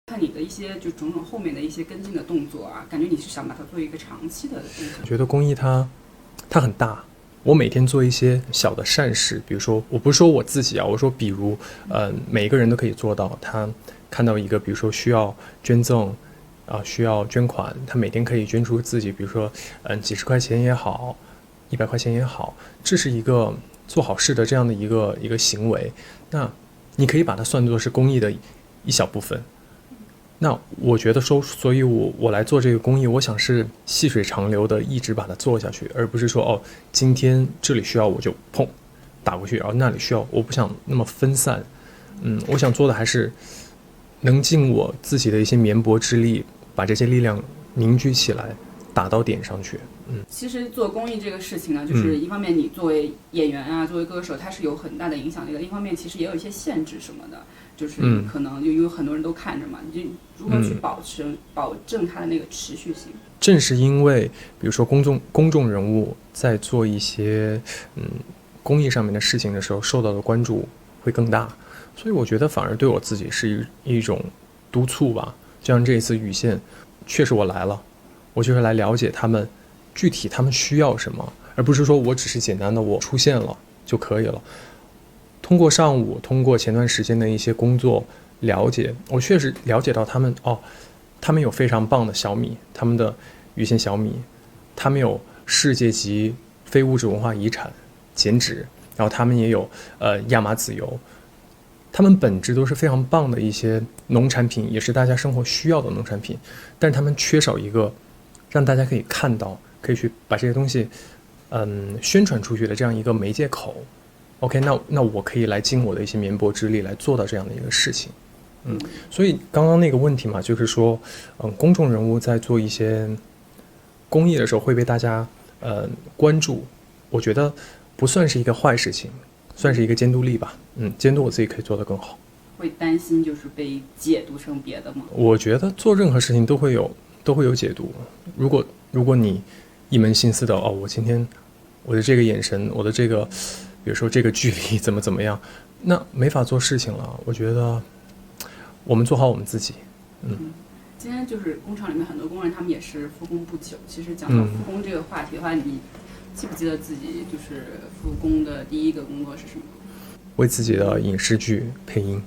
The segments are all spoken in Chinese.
看你的一些就种种后面的一些跟进的动作啊，感觉你是想把它做一个长期的动作。我觉得公益它很大，我每天做一些小的善事，比如说我不是说我自己啊，我说比如每一个人都可以做到，他看到一个比如说需要捐赠需要捐款，他每天可以捐出自己比如说几十块钱也好，100块钱也好，这是一个做好事的这样的一个行为，那你可以把它算作是公益的一小部分。那我觉得说，所以我来做这个公益，我想是细水长流的一直把它做下去，而不是说今天这里需要我就砰打过去，然后那里需要，我不想那么分散。我想做的还是能尽我自己的一些绵薄之力，把这些力量凝聚起来，打到点上去。其实做公益这个事情呢，就是一方面你作为演员啊，作为歌手，它是有很大的影响力的；一方面其实也有一些限制什么的，就是可能就因为很多人都看着嘛，你就如何去保证它的那个持续性。正是因为比如说公众人物在做一些公益上面的事情的时候，受到的关注会更大，所以我觉得反而对我自己是一种督促吧。就像这一次雨线，确实我来了，我就是来了解他们具体他们需要什么，而不是说我只是简单的我出现了就可以了。通过上午，通过前段时间的一些工作了解，我确实了解到他们他们有非常棒的小米，他们的雨线小米，他们有世界级非物质文化遗产减脂，然后他们也有亚麻籽油，他们本质都是非常棒的一些农产品，也是大家生活需要的农产品，但是他们缺少一个让大家可以看到，可以去把这些东西宣传出去的这样一个媒介口。OK， 那我可以来尽我的一些绵薄之力来做到这样的一个事情。所以刚刚那个问题嘛，就是说公众人物在做一些公益的时候会被大家关注，我觉得不算是一个坏事情，算是一个监督力吧。监督我自己可以做得更好。会担心就是被解读成别的吗？我觉得做任何事情都会有解读。如果你一门心思的我今天我的这个眼神，我的这个比如说这个距离怎么样，那没法做事情了。我觉得我们做好我们自己。今天就是工厂里面很多工人，他们也是复工不久。其实讲到复工这个话题的话，你记不记得自己就是复工的第一个工作是什么？为自己的影视剧配音。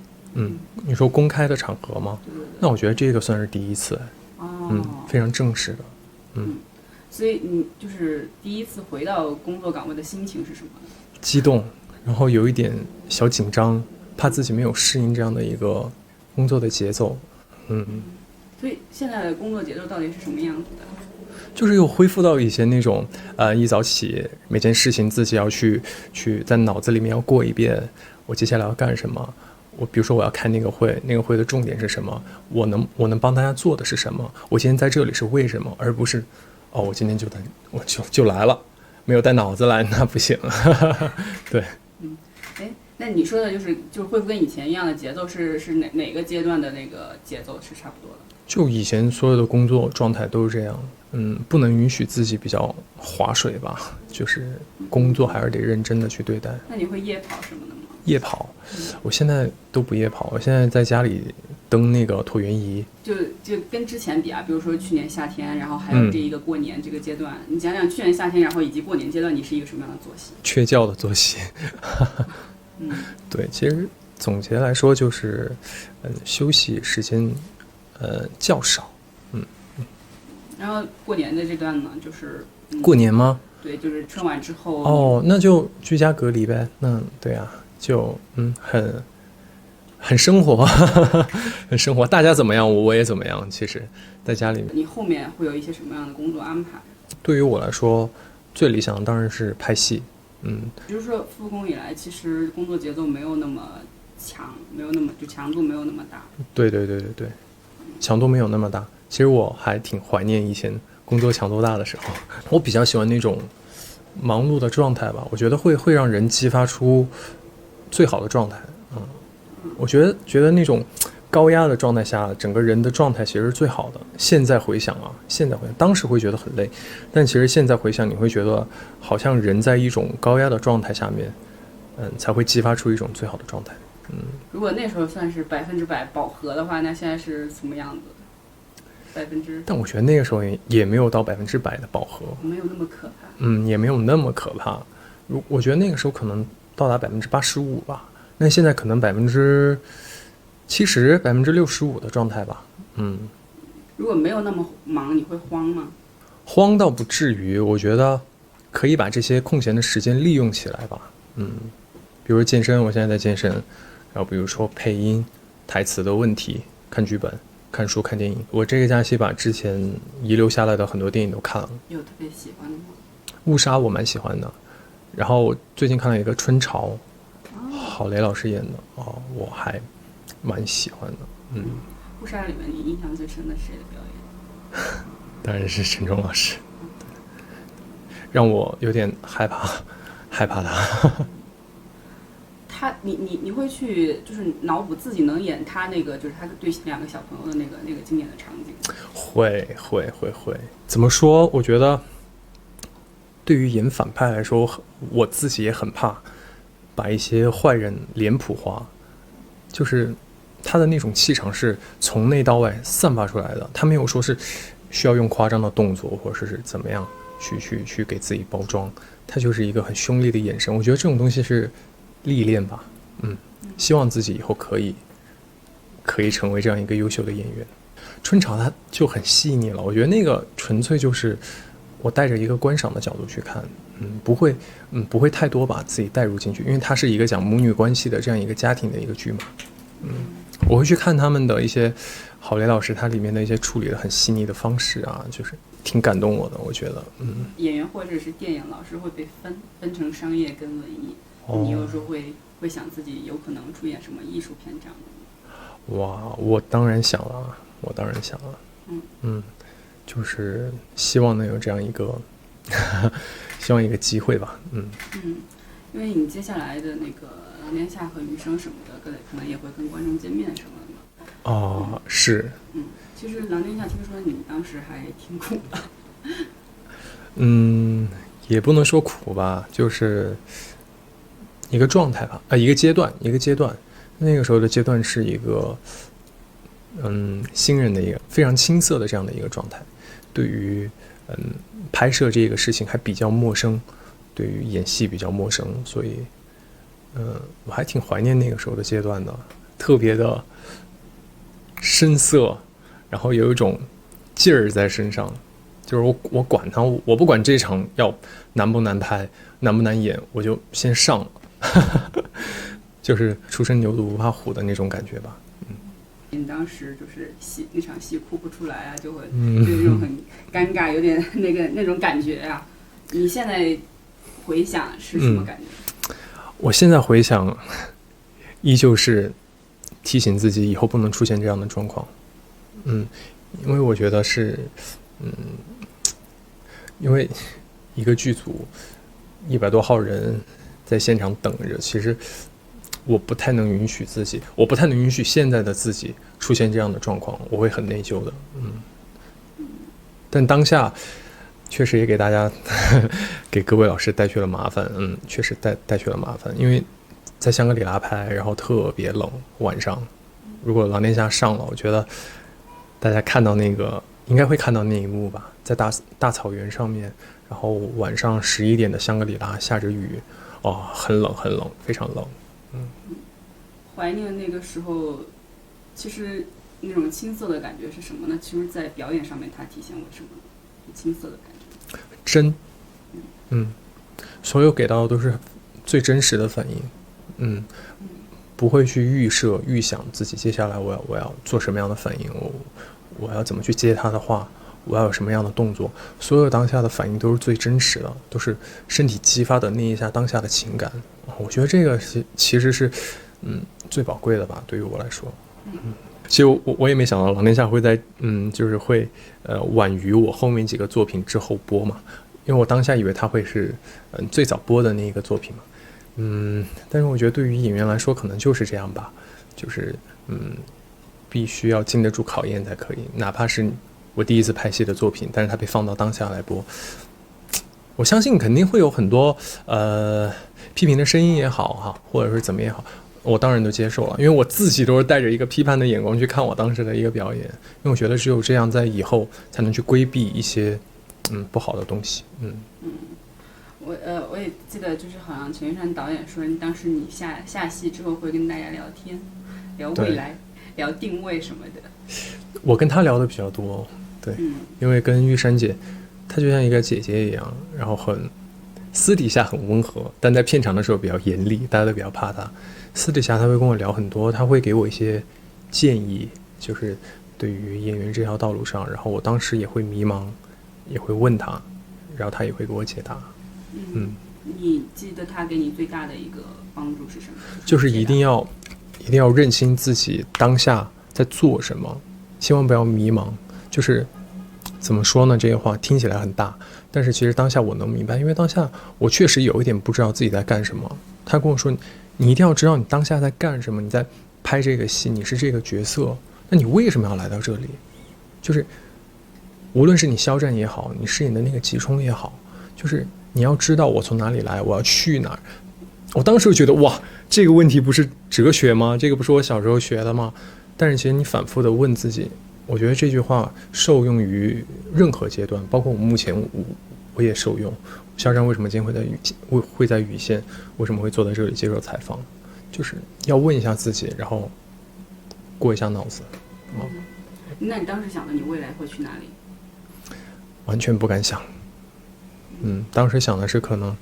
你说公开的场合吗？对。那我觉得这个算是第一次。非常正式的。所以你就是第一次回到工作岗位的心情是什么？激动，然后有一点小紧张，怕自己没有适应这样的一个工作的节奏。所以现在的工作节奏到底是什么样子的？就是又恢复到以前那种一早起每件事情自己要去在脑子里面要过一遍，我接下来要干什么，我比如说我要开那个会的重点是什么，我能帮大家做的是什么，我今天在这里是为什么，而不是我今天就来了，没有带脑子来那不行。对。那你说的就是恢复跟以前一样的节奏是哪个阶段的那个节奏是差不多的？就以前所有的工作状态都是这样。不能允许自己比较划水吧，就是工作还是得认真的去对待。那你会夜跑什么的吗？夜跑，我现在都不夜跑，我现在在家里蹬那个椭圆仪。就跟之前比啊，比如说去年夏天，然后还有这一个过年这个阶段，你讲讲去年夏天，然后以及过年阶段，你是一个什么样的作息？缺觉的作息。对，其实总结来说就是休息时间较少。然后过年的这段呢，就是过年吗？对，就是春晚之后。那就居家隔离呗。那对啊，就很生活。很生活，大家怎么样我也怎么样。其实在家里面，你后面会有一些什么样的工作安排？对于我来说最理想的当然是拍戏。比如说复工以来，其实工作节奏没有那么强，没有那么强度没有那么大。对，强度没有那么大。其实我还挺怀念以前工作强度大的时候。我比较喜欢那种忙碌的状态吧，我觉得会让人激发出最好的状态。我觉得那种高压的状态下，整个人的状态其实是最好的。现在回想，当时会觉得很累，但其实现在回想，你会觉得好像人在一种高压的状态下面，才会激发出一种最好的状态。如果那时候算是100%饱和的话，那现在是什么样子？但我觉得那个时候也没有到100%的饱和，没有那么可怕。也没有那么可怕。我觉得那个时候可能到达85%吧，那现在可能70%、65%的状态吧。如果没有那么忙，你会慌吗？慌倒不至于，我觉得可以把这些空闲的时间利用起来吧。比如健身，我现在在健身，然后比如说配音、台词的问题、看剧本、看书、看电影。我这个假期把之前遗留下来的很多电影都看了。有特别喜欢的吗？误杀我蛮喜欢的，然后我最近看了一个《春潮》，郝蕾老师演的，我还蛮喜欢的。误杀里面你印象最深的是谁的表演？当然是陈忠老师，让我有点害怕他。你会去就是脑补自己能演他那个，就是他对2个小朋友的那个经典的场景？会。怎么说？我觉得对于演反派来说，我自己也很怕把一些坏人脸谱化，就是他的那种气场是从内到外散发出来的，他没有说是需要用夸张的动作或者是怎么样去给自己包装，他就是一个很凶厉的眼神。我觉得这种东西是历练吧，希望自己以后可以成为这样一个优秀的演员。春潮它就很细腻了，我觉得那个纯粹就是我带着一个观赏的角度去看，不会太多把自己带入进去，因为它是一个讲母女关系的这样一个家庭的一个剧嘛，我会去看他们的一些郝蕾老师他里面的一些处理的很细腻的方式啊，就是挺感动我的，我觉得，演员或者是电影老师会被分成商业跟文艺，你有时候会想自己有可能出演什么艺术片这样的吗？哇，我当然想了，就是希望能有这样一个希望一个机会吧。因为你接下来的那个《天下》和《余生》什么的，可能也会跟观众见面什么的嘛。是。其实《狼天下》听说你当时还挺苦的。也不能说苦吧，就是一个状态吧，一个阶段。那个时候的阶段是一个新人的一个非常青涩的这样的一个状态，对于拍摄这个事情还比较陌生，对于演戏比较陌生，所以我还挺怀念那个时候的阶段的，特别的深色，然后有一种劲儿在身上，就是我管它，我不管这场要难不难拍，难不难演，我就先上了就是初生牛犊不怕虎的那种感觉吧。你当时就是那场戏哭不出来啊，就会就有一种很尴尬，有点那种感觉啊。你现在回想是什么感觉？我现在回想，依旧是提醒自己以后不能出现这样的状况。因为我觉得是，因为一个剧组100多号人在现场等着，其实我不太能允许现在的自己出现这样的状况，我会很内疚的。但当下确实也给大家给各位老师带去了麻烦，确实带去了麻烦，因为在香格里拉拍，然后特别冷，晚上如果狼天下上了，我觉得大家看到那个应该会看到那一幕吧，在大草原上面，然后晚上11点的香格里拉下着雨，很冷，非常冷。怀念那个时候，其实那种青涩的感觉是什么呢？其实，在表演上面，它体现为什么？青涩的感觉，真，所有给到的都是最真实的反应，不会去预想自己接下来我要做什么样的反应，我要怎么去接他的话，我要有什么样的动作，所有当下的反应都是最真实的，都是身体激发的那一下当下的情感。我觉得这个其实是最宝贵的吧，对于我来说。其实我也没想到狼天下会在就是会晚于我后面几个作品之后播嘛，因为我当下以为它会是最早播的那一个作品嘛，但是我觉得对于演员来说可能就是这样吧，就是必须要经得住考验才可以，哪怕是我第一次拍戏的作品，但是它被放到当下来播，我相信肯定会有很多批评的声音也好哈，或者是怎么也好，我当然都接受了，因为我自己都是带着一个批判的眼光去看我当时的一个表演，因为我觉得只有这样，在以后才能去规避一些不好的东西。我也记得，就是好像陈玉珊导演说，当时你下戏之后会跟大家聊天，聊未来，聊定位什么的。我跟她聊的比较多，对，因为跟玉珊姐，她就像一个姐姐一样，然后私底下很温和，但在片场的时候比较严厉，大家都比较怕她。私底下她会跟我聊很多，她会给我一些建议，就是对于演员这条道路上，然后我当时也会迷茫，也会问她，然后她也会给我解答。你记得他给你最大的一个帮助是什么？就是一定要认清自己当下在做什么，千万不要迷茫。就是怎么说呢？这些话听起来很大，但是其实当下我能明白，因为当下我确实有一点不知道自己在干什么。他跟我说，你一定要知道你当下在干什么，你在拍这个戏，你是这个角色，那你为什么要来到这里？就是无论是你肖战也好，你饰演的那个吉冲也好，就是你要知道我从哪里来，我要去哪儿。我当时就觉得哇，这个问题不是哲学吗？这个不是我小时候学的吗？但是其实你反复的问自己，我觉得这句话受用于任何阶段，包括我目前我也受用。肖战为什么今天会在雨县，为什么会坐在这里接受采访，就是要问一下自己，然后过一下脑子。那你当时想的你未来会去哪里？完全不敢想。当时想的是可能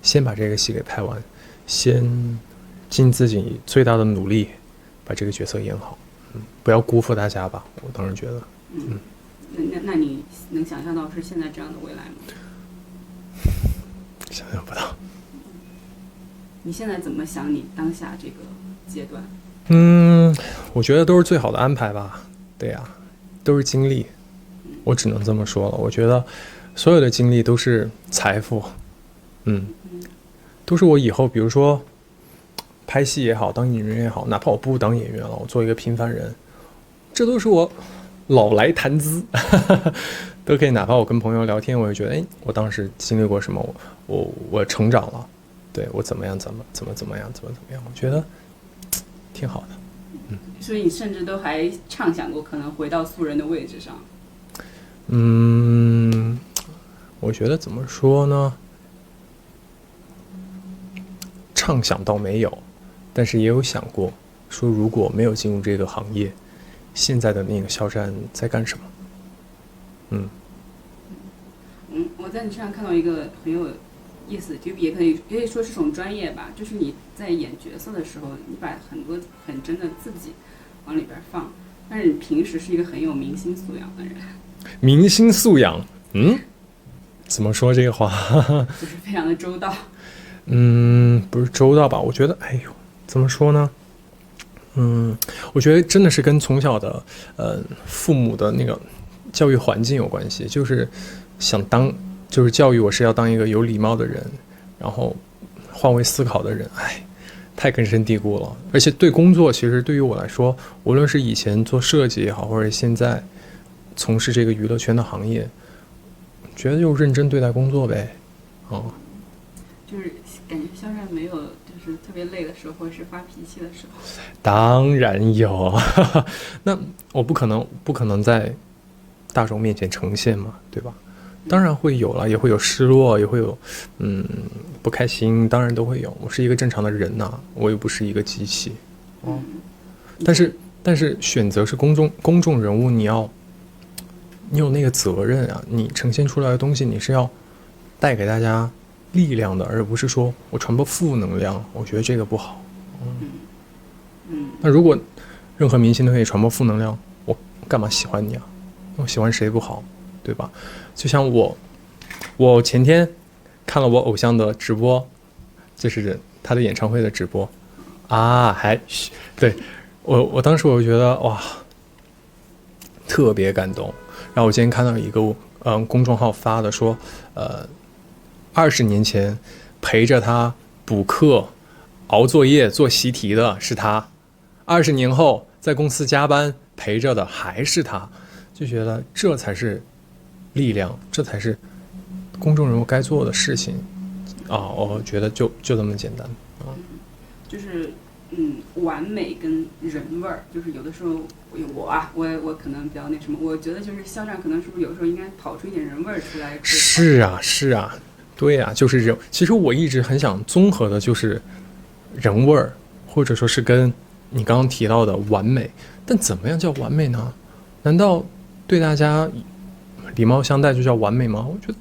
先把这个戏给拍完，先尽自己最大的努力把这个角色演好，不要辜负大家吧。我当时觉得，那你能想象到是现在这样的未来吗？想象不到。你现在怎么想你当下这个阶段？我觉得都是最好的安排吧。对呀，都是经历，我只能这么说了。我觉得所有的经历都是财富，都是我以后，比如说拍戏也好，当演员也好，哪怕我不当演员了，我做一个平凡人，这都是我老来谈资，都可以。哪怕我跟朋友聊天，我也觉得，我当时经历过什么，我成长了，对我怎么样，怎么样，我觉得挺好的。所以你甚至都还畅想过可能回到素人的位置上。我觉得怎么说呢？畅想倒没有，但是也有想过，说如果没有进入这个行业，现在的那个肖战在干什么？我在你身上看到一个很有意思，就也可以说是种专业吧，就是你在演角色的时候，你把很多很真的自己往里边放，但是你平时是一个很有明星素养的人。明星素养，怎么说这个话？就是非常的周到。不是周到吧？我觉得，怎么说呢？我觉得真的是跟从小的父母的那个教育环境有关系，就是就是教育我是要当一个有礼貌的人，然后换位思考的人，太根深蒂固了。而且对工作，其实对于我来说，无论是以前做设计也好，或者现在从事这个娱乐圈的行业，觉得就认真对待工作呗。就是感觉肖战没有就是特别累的时候，或者是发脾气的时候。当然有，那我不可能在大众面前呈现嘛，对吧？当然会有了，也会有失落，也会有不开心，当然都会有。我是一个正常的人呐，我又不是一个机器。但是选择是公众人物，你有那个责任啊，你呈现出来的东西，你是要带给大家力量的，而不是说我传播负能量。我觉得这个不好。那如果任何明星都可以传播负能量，我干嘛喜欢你啊？我喜欢谁不好，对吧？就像我前天看了我偶像的直播，就是他的演唱会的直播对，我当时我就觉得哇，特别感动。然后我今天看到一个公众号发的说，20年前陪着他补课、熬作业、做习题的是他，20年后在公司加班陪着的还是他，就觉得这才是力量，这才是公众人物该做的事情我觉得就这么简单。就是完美跟人味儿，就是有的时候我可能比较那什么，我觉得就是肖战可能是不是有时候应该跑出一点人味儿出来。是啊，对啊，就是人。其实我一直很想综合的就是人味儿，或者说是跟你刚刚提到的完美。但怎么样叫完美呢？难道对大家礼貌相待就叫完美吗？我觉得，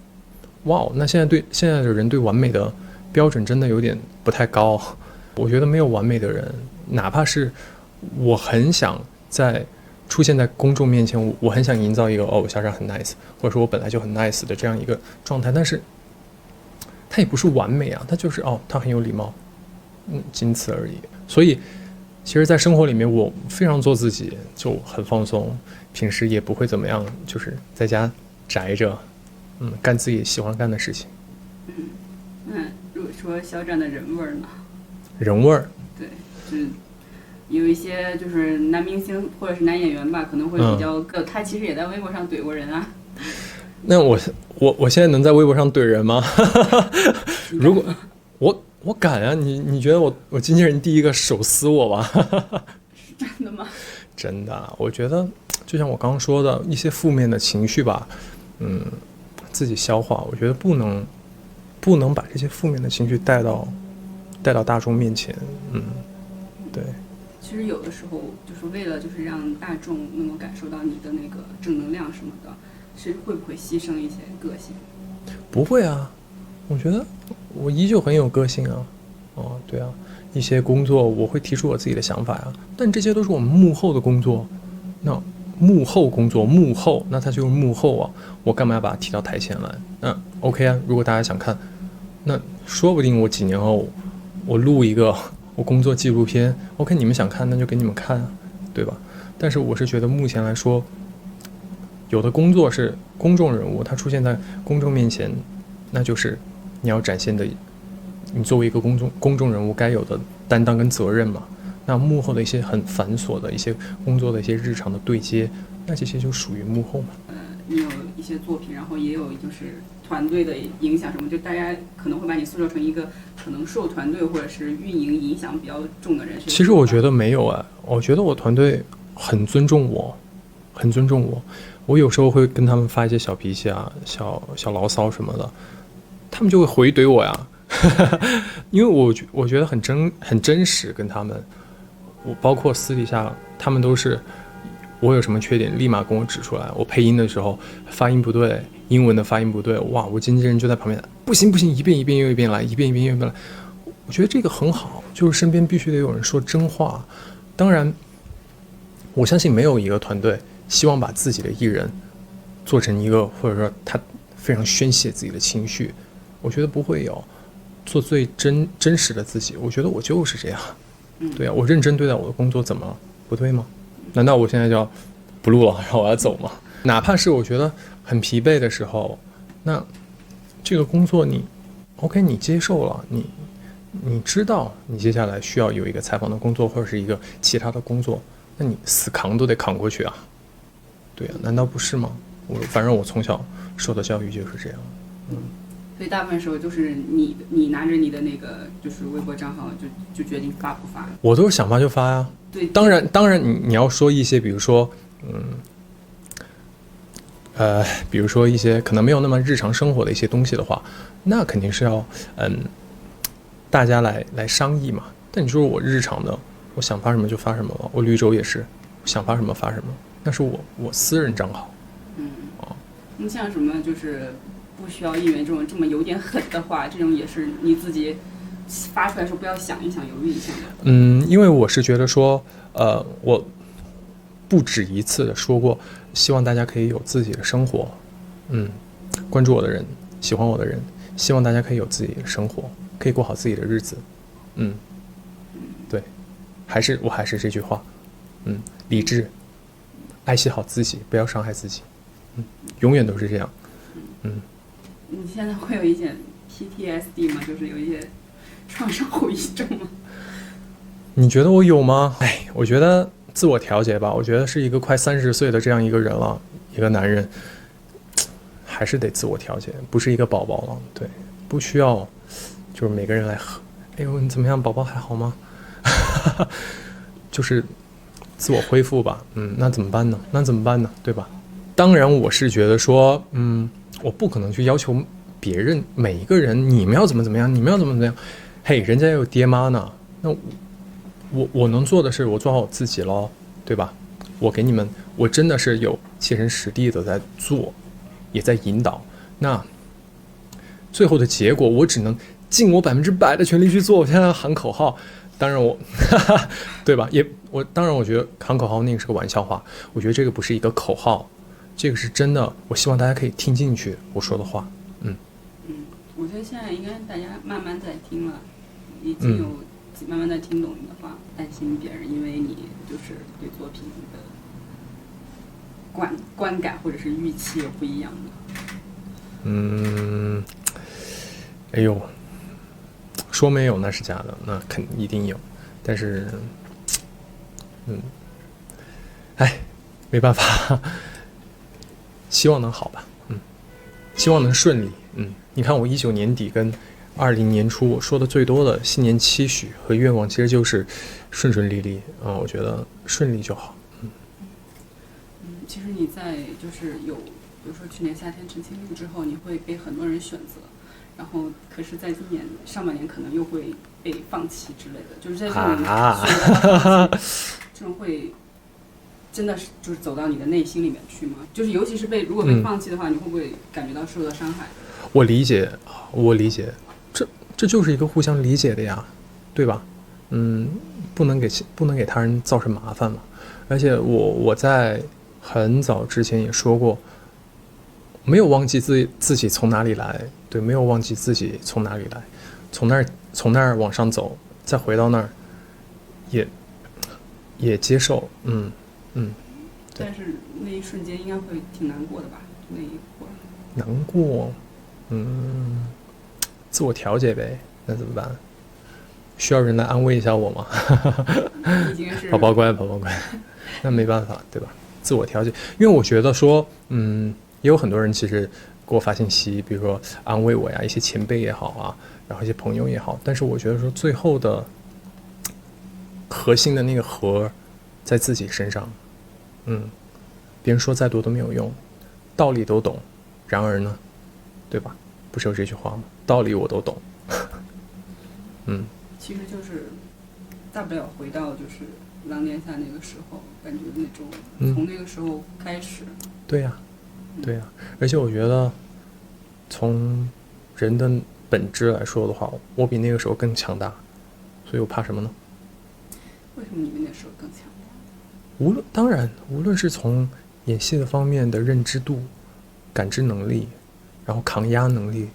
哇，那现在的人对完美的标准真的有点不太高。我觉得没有完美的人，哪怕是我很想出现在公众面前，我很想营造一个肖战很 nice， 或者说我本来就很 nice 的这样一个状态，但是他也不是完美啊，他就是他很有礼貌，仅此而已。所以其实在生活里面我非常做自己，就很放松，平时也不会怎么样，就是在家宅着，干自己喜欢干的事情。如果说肖战的人味儿呢？人味儿，对，就是有一些就是男明星或者是男演员吧，可能会比较他其实也在微博上怼过人啊。那我现在能在微博上怼人吗？如果我敢啊，你觉得我经纪人第一个手撕我吧？是真的吗？真的，我觉得就像我刚刚说的一些负面的情绪吧，自己消化。我觉得不能把这些负面的情绪带到大众面前。对。其实有的时候就是为了就是让大众能够感受到你的那个正能量什么的，是会不会牺牲一些个性？不会啊，我觉得我依旧很有个性啊。对啊，一些工作我会提出我自己的想法呀，但这些都是我们幕后的工作。那幕后工作，那它就是幕后啊，我干嘛要把它提到台前来？那 OK 啊，如果大家想看，那说不定我几年后我录一个我工作纪录片 ，OK， 你们想看那就给你们看啊，对吧？但是我是觉得目前来说，有的工作是公众人物，他出现在公众面前，那就是你要展现的，你作为一个公众人物该有的担当跟责任嘛。那幕后的一些很繁琐的一些工作的一些日常的对接，那这些就属于幕后嘛。你有一些作品，然后也有就是团队的影响什么，就大家可能会把你塑造成一个可能受团队或者是运营影响比较重的人。其实我觉得没有啊，我觉得我团队很尊重我，我有时候会跟他们发一些小脾气啊、小牢骚什么的，他们就会回怼我呀，因为我觉得很真实，跟他们，我包括私底下，他们都是我有什么缺点立马跟我指出来，我配音的时候发音不对，英文的发音不对，哇，我经纪人就在旁边，不行，一遍又一遍来，一遍又一遍来，我觉得这个很好，就是身边必须得有人说真话。当然，我相信没有一个团队希望把自己的艺人做成一个，或者说他非常宣泄自己的情绪，我觉得不会有，做最真实的自己，我觉得我就是这样。对啊，我认真对待我的工作，怎么了？不对吗？难道我现在就要不录了，然后我要走吗？哪怕是我觉得很疲惫的时候，那这个工作你 OK， 你接受了，你知道你接下来需要有一个采访的工作或者是一个其他的工作，那你死扛都得扛过去啊。对啊，难道不是吗？反正我从小受的教育就是这样。所以大部分时候就是你拿着你的那个就是微博账号就决定发不发。我都是想发就发呀。对，当然你要说一些比如说比如说一些可能没有那么日常生活的一些东西的话，那肯定是要大家来商议嘛。但你说我日常的，我想发什么就发什么了。我绿洲也是想发什么发什么，那是我私人账号。你像什么就是不需要应援这么有点狠的话，这种也是你自己发出来的时候不要想一想犹豫一下的。因为我是觉得说我不止一次的说过，希望大家可以有自己的生活。关注我的人，喜欢我的人，希望大家可以有自己的生活，可以过好自己的日子。对，我还是这句话，理智，爱惜好自己，不要伤害自己。永远都是这样。你现在会有一些 PTSD 吗？就是有一些创伤后遗症吗？你觉得我有吗？我觉得自我调节吧。我觉得是一个快30岁的这样一个人了，一个男人，还是得自我调节，不是一个宝宝了。对，不需要就是每个人来喝。哎呦，你怎么样？宝宝还好吗？就是自我恢复吧。那怎么办呢？对吧？当然，我是觉得说，我不可能去要求别人每一个人，你们要怎么样，你们要怎么样。嘿，人家也有爹妈呢。那我能做的是，我做好我自己咯，对吧？我给你们，我真的是有切身实地的在做，也在引导。那最后的结果，我只能尽我100%的全力去做。我现在喊口号，当然我，对吧？当然我觉得喊口号那个是个玩笑话。我觉得这个不是一个口号，这个是真的。我希望大家可以听进去我说的话。我觉得现在应该大家慢慢在听了，已经有慢慢在听懂你的话，担心别人因为你就是对作品的观感或者是预期有不一样的。哎呦，说没有那是假的，那肯一定有，但是，没办法，希望能好吧，希望能顺利，你看我19年底跟20年初我说的最多的新年期许和愿望，其实就是顺顺利利我觉得顺利就好。其实你在就是比如说去年夏天陈情令之后，你会被很多人选择，然后可是在今年上半年可能又会被放弃之类的，就是在这种选择这种会真的是就是走到你的内心里面去吗？就是尤其是如果被放弃的话，你会不会感觉到受到伤害？我理解，这就是一个互相理解的呀，对吧？不能给他人造成麻烦嘛。而且我在很早之前也说过，没有忘记自己从哪里来，对，没有忘记自己从哪里来，从那儿往上走，再回到那儿，也接受，但是那一瞬间应该会挺难过的吧？那一会儿难过，自我调节呗，那怎么办？需要人来安慰一下我吗？已经是宝宝乖，那没办法，对吧？自我调节，因为我觉得说，也有很多人其实给我发信息，比如说安慰我呀，一些前辈也好啊，然后一些朋友也好，但是我觉得说最后的核心的那个核在自己身上，别人说再多都没有用，道理都懂，然而呢，对吧？不是有这句话吗？道理我都懂。其实就是大不了回到就是狼年下那个时候，感觉那种从那个时候开始。对呀，而且我觉得从人的本质来说的话，我比那个时候更强大，所以我怕什么呢？为什么你比那时候更强大？当然，无论是从演戏的方面的认知度、感知能力，然后抗压能力，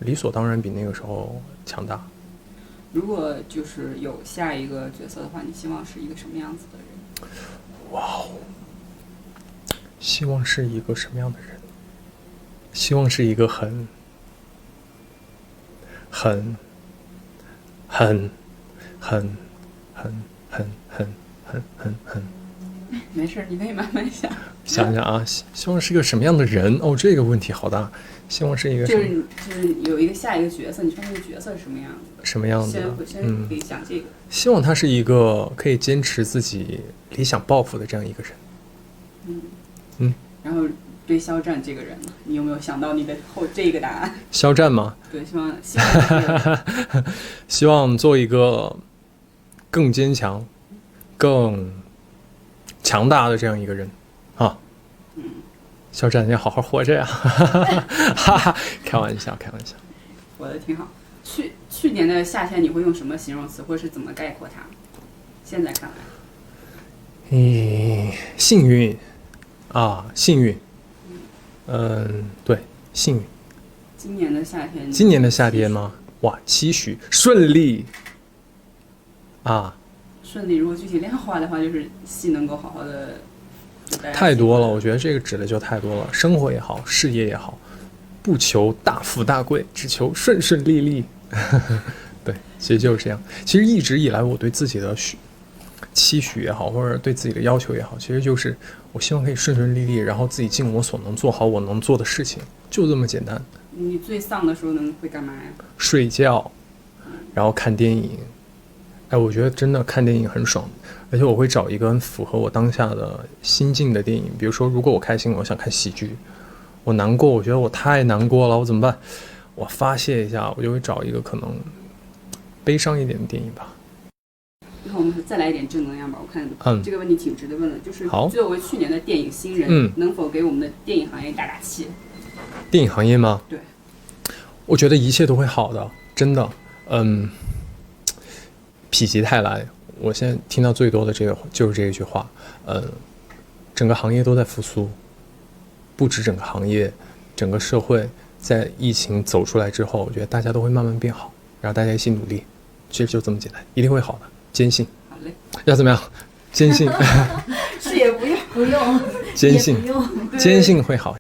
理所当然比那个时候强大。如果就是有下一个角色的话，你希望是一个什么样子的人？哇哦！希望是一个什么样的人？希望是一个很没事，你可以慢慢想。想想啊，希望是一个什么样的人？这个问题好大。希望是一个就是有一个下一个角色，你说那个角色是什么样子的？什么样子的？先可以想这个。希望他是一个可以坚持自己理想抱负的这样一个人。然后对肖战这个人呢，你有没有想到你的这个答案？肖战吗？对，希望做一个更坚强、更强大的这样一个人啊。肖战要好好活着呀！开玩笑。活得挺好。去年的夏天，你会用什么形容词，或是怎么概括它？现在看来，幸运啊，幸运。对，幸运。今年的夏天。今年的夏天吗？哇，期许顺利啊！顺利，如果具体量化的话，就是戏能够好好的。太多了，我觉得这个指的就太多了。生活也好，事业也好，不求大富大贵，只求顺顺利利。对，其实就是这样。其实一直以来，我对自己的期许也好，或者对自己的要求也好，其实就是我希望可以顺顺利利，然后自己尽我所能做好我能做的事情，就这么简单。你最丧的时候会干嘛呀？睡觉，然后看电影，哎，我觉得真的看电影很爽，而且我会找一个很符合我当下的心境的电影。比如说，如果我开心，我想看喜剧；我难过，我觉得我太难过了，我怎么办？我发泄一下，我就会找一个可能悲伤一点的电影吧。然后我们再来一点正能量吧。我看这个问题挺值得问的，就是作为去年的电影新人，能否给我们的电影行业打打气？电影行业吗？对，我觉得一切都会好的，真的。否极泰来，我现在听到最多的就是这一句话。整个行业都在复苏，不止整个行业，整个社会在疫情走出来之后，我觉得大家都会慢慢变好，然后大家一起努力，其实就这么简单，一定会好的，坚信。好嘞，要怎么样？坚信。是也不用，不用，坚信，坚信会好。